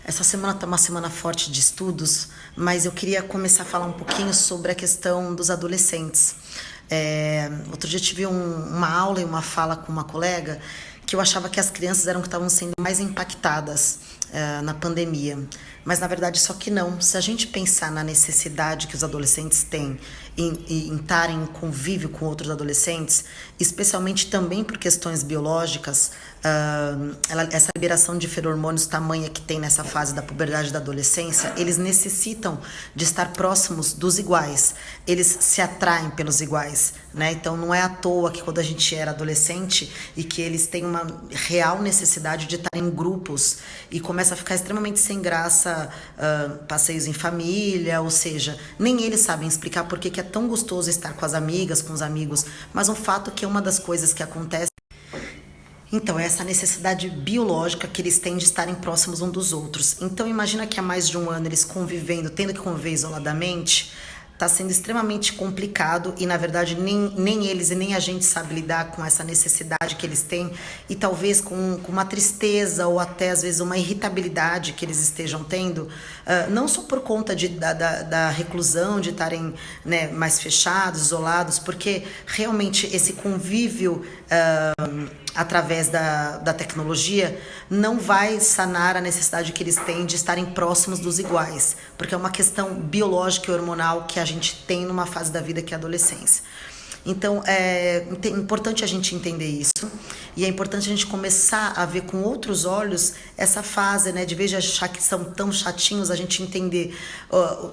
Essa semana está uma semana forte de estudos, mas eu queria começar a falar um pouquinho sobre a questão dos adolescentes. Outro dia eu tive uma aula e uma fala com uma colega que eu achava que as crianças eram que estavam sendo mais impactadas na pandemia. Mas na verdade só que não. Se a gente pensar na necessidade que os adolescentes têm em estar em convívio com outros adolescentes, especialmente também por questões biológicas, essa liberação de feromônios tamanha que tem nessa fase da puberdade e da adolescência, eles necessitam de estar próximos dos iguais, eles se atraem pelos iguais, né? Então não é à toa que quando a gente era adolescente e que eles têm uma real necessidade de estar em grupos e começa a ficar extremamente sem graça passeios em família, ou seja, nem eles sabem explicar por que é tão gostoso estar com as amigas, com os amigos, mas o fato é que uma das coisas que acontece então, é essa necessidade biológica que eles têm de estarem próximos uns dos outros. Então, imagina que há mais de um ano eles convivendo, tendo que conviver isoladamente, está sendo extremamente complicado e, na verdade, nem eles e nem a gente sabe lidar com essa necessidade que eles têm e talvez com uma tristeza ou até, às vezes, uma irritabilidade que eles estejam tendo, não só por conta da reclusão, de estarem, né, mais fechados, isolados, porque realmente esse convívio através da tecnologia, não vai sanar a necessidade que eles têm de estarem próximos dos iguais, porque é uma questão biológica e hormonal que a gente tem numa fase da vida que é a adolescência. Então, é importante a gente entender isso e é importante a gente começar a ver com outros olhos essa fase, né, de vez de achar que são tão chatinhos, a gente entender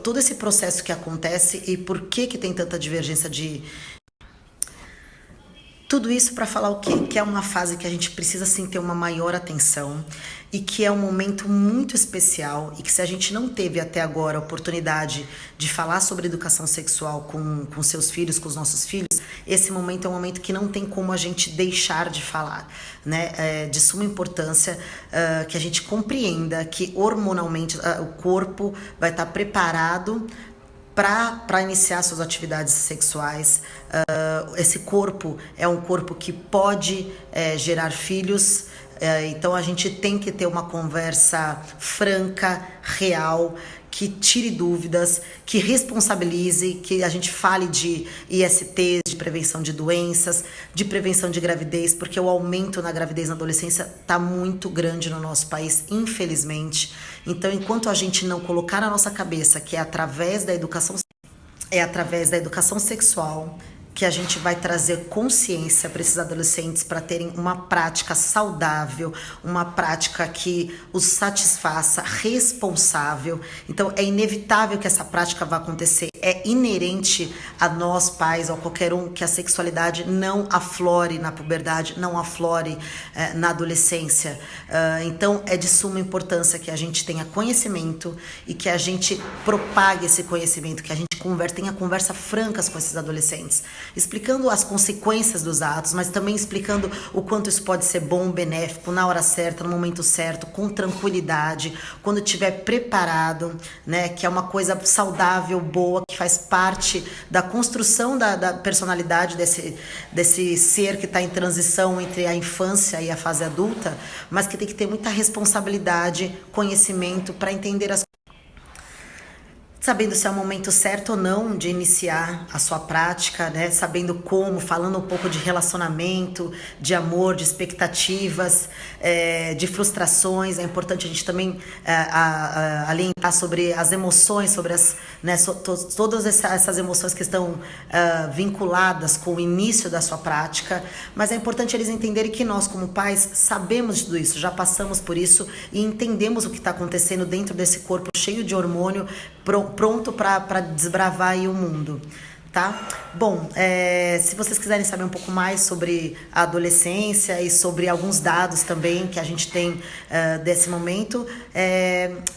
todo esse processo que acontece e por que tem tanta divergência de... Tudo isso para falar o quê? Que é uma fase que a gente precisa sim ter uma maior atenção e que é um momento muito especial e que se a gente não teve até agora a oportunidade de falar sobre educação sexual com seus filhos, com os nossos filhos, esse momento é um momento que não tem como a gente deixar de falar, né? É de suma importância que a gente compreenda que hormonalmente o corpo vai estar preparado para iniciar suas atividades sexuais. Esse corpo é um corpo que pode gerar filhos, então a gente tem que ter uma conversa franca, real, que tire dúvidas, que responsabilize, que a gente fale de ISTs, de prevenção de doenças, de prevenção de gravidez, porque o aumento na gravidez na adolescência está muito grande no nosso país, infelizmente. Então, enquanto a gente não colocar na nossa cabeça que é através da educação sexual que a gente vai trazer consciência para esses adolescentes para terem uma prática saudável, uma prática que os satisfaça, responsável. Então, é inevitável que essa prática vá acontecer. É inerente a nós, pais, ou a qualquer um, que a sexualidade não aflore na puberdade, não aflore na adolescência. Então, é de suma importância que a gente tenha conhecimento e que a gente propague esse conhecimento, que a gente tenha conversa francas com esses adolescentes, explicando as consequências dos atos, mas também explicando o quanto isso pode ser bom, benéfico, na hora certa, no momento certo, com tranquilidade, quando estiver preparado, né, que é uma coisa saudável, boa, que faz parte da construção da personalidade desse ser que está em transição entre a infância e a fase adulta, mas que tem que ter muita responsabilidade, conhecimento para entender as sabendo se é o momento certo ou não de iniciar a sua prática, né? Sabendo como, falando um pouco de relacionamento, de amor, de expectativas, de frustrações. É importante a gente também alentar sobre as emoções, sobre todas essas emoções que estão vinculadas com o início da sua prática. Mas é importante eles entenderem que nós, como pais, sabemos de tudo isso, já passamos por isso e entendemos o que está acontecendo dentro desse corpo cheio de hormônio, pronto para desbravar aí o mundo, tá? Bom, se vocês quiserem saber um pouco mais sobre a adolescência e sobre alguns dados também que a gente tem desse momento,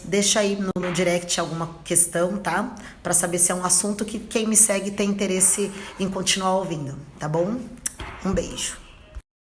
deixa aí no direct alguma questão, tá? Para saber se é um assunto que quem me segue tem interesse em continuar ouvindo, tá bom? Um beijo.